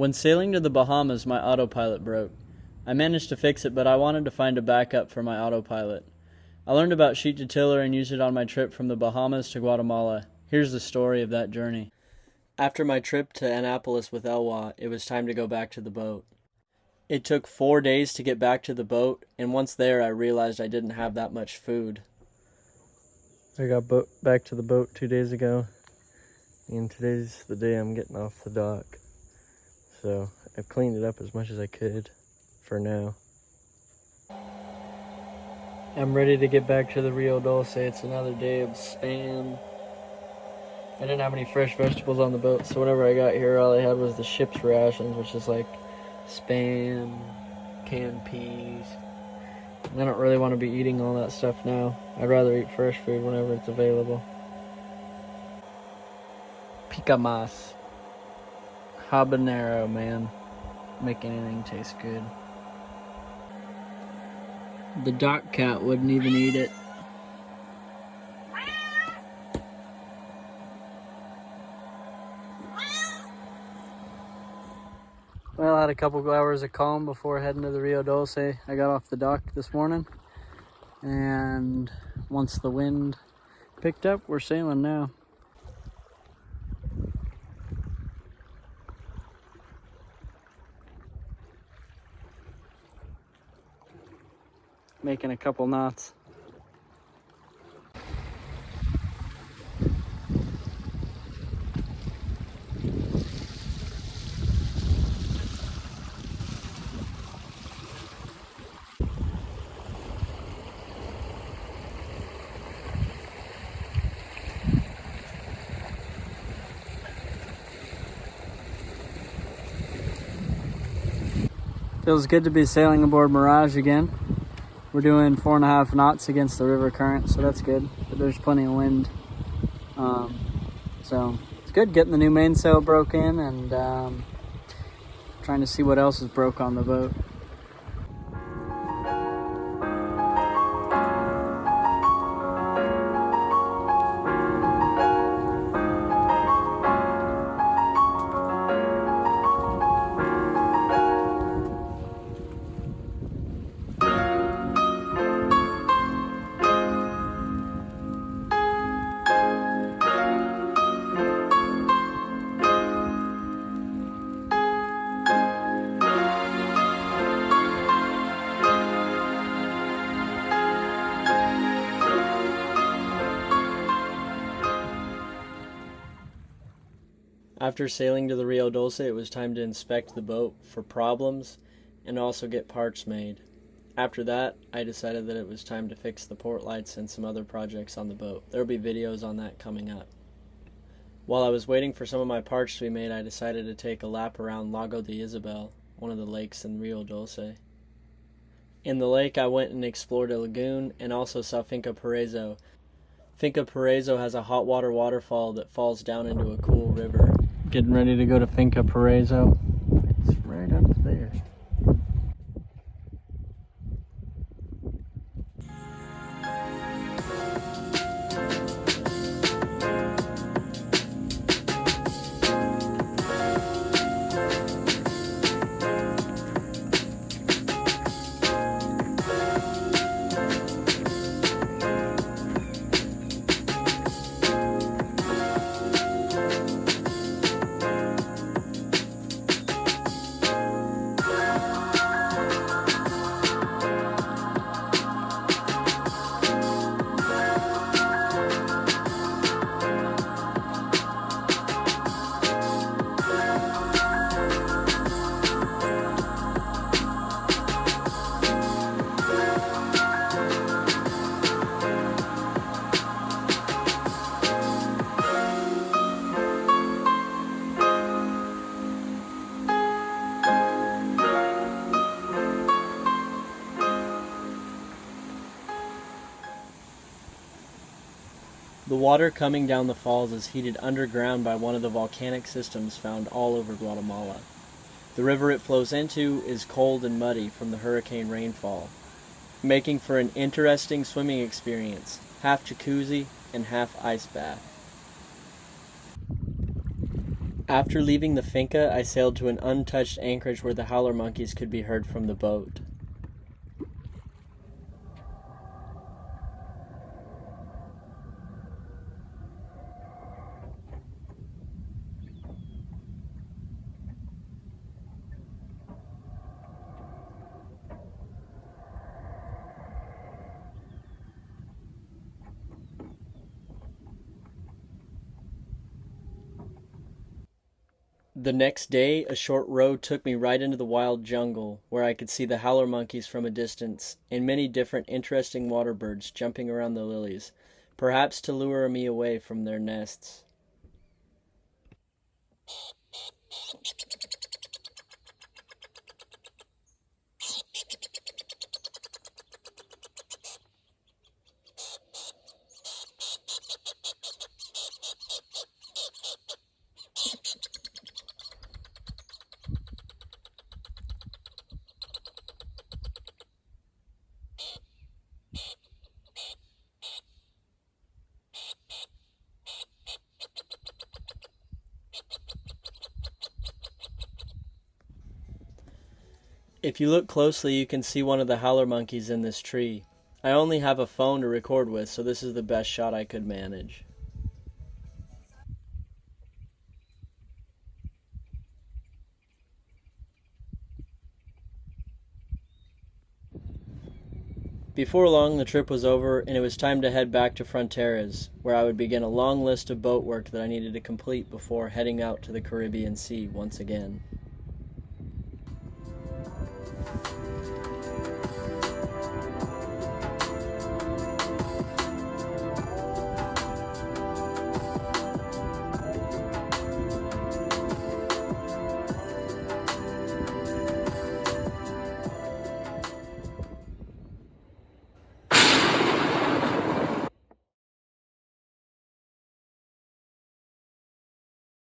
When sailing to the Bahamas, my autopilot broke. I managed to fix it, but I wanted to find a backup for my autopilot. I learned about sheet to tiller and used it on my trip from the Bahamas to Guatemala. Here's the story of that journey. After my trip to Annapolis with Elwha, it was time to go back to the boat. It took 4 days to get back to the boat, and once there I realized I didn't have that much food. I got back to the boat 2 days ago, and today's the day I'm getting off the dock. So I've cleaned it up as much as I could for now. I'm ready to get back to the Rio Dulce. It's another day of spam. I didn't have any fresh vegetables on the boat, so whenever I got here, all I had was the ship's rations, which is like spam, canned peas. I don't really want to be eating all that stuff now. I'd rather eat fresh food whenever it's available. Pica mas. Habanero, man. Make anything taste good. The dock cat wouldn't even eat it. Well, I had a couple hours of calm before heading to the Rio Dulce. I got off the dock this morning, and once the wind picked up, we're sailing now. Making a couple knots. Feels good to be sailing aboard Mirage again. We're doing 4.5 knots against the river current, so that's good. But there's plenty of wind. So it's good getting the new mainsail broke in and trying to see what else is broke on the boat. After sailing to the Rio Dulce, it was time to inspect the boat for problems and also get parts made. After that, I decided that it was time to fix the port lights and some other projects on the boat. There will be videos on that coming up. While I was waiting for some of my parts to be made, I decided to take a lap around Lago de Izabal, one of the lakes in Rio Dulce. In the lake, I went and explored a lagoon and also saw Finca Paraiso. Finca Paraiso has a hot water waterfall that falls down into a cool river. Getting ready to go to Finca Paraiso. It's right up there. The water coming down the falls is heated underground by one of the volcanic systems found all over Guatemala. The river it flows into is cold and muddy from the hurricane rainfall, making for an interesting swimming experience, half jacuzzi and half ice bath. After leaving the Finca, I sailed to an untouched anchorage where the howler monkeys could be heard from the boat. The next day, a short row took me right into the wild jungle, where I could see the howler monkeys from a distance, and many different interesting water birds jumping around the lilies, perhaps to lure me away from their nests. If you look closely, you can see one of the howler monkeys in this tree. I only have a phone to record with, so this is the best shot I could manage. Before long, the trip was over, and it was time to head back to Fronteras, where I would begin a long list of boat work that I needed to complete before heading out to the Caribbean Sea once again.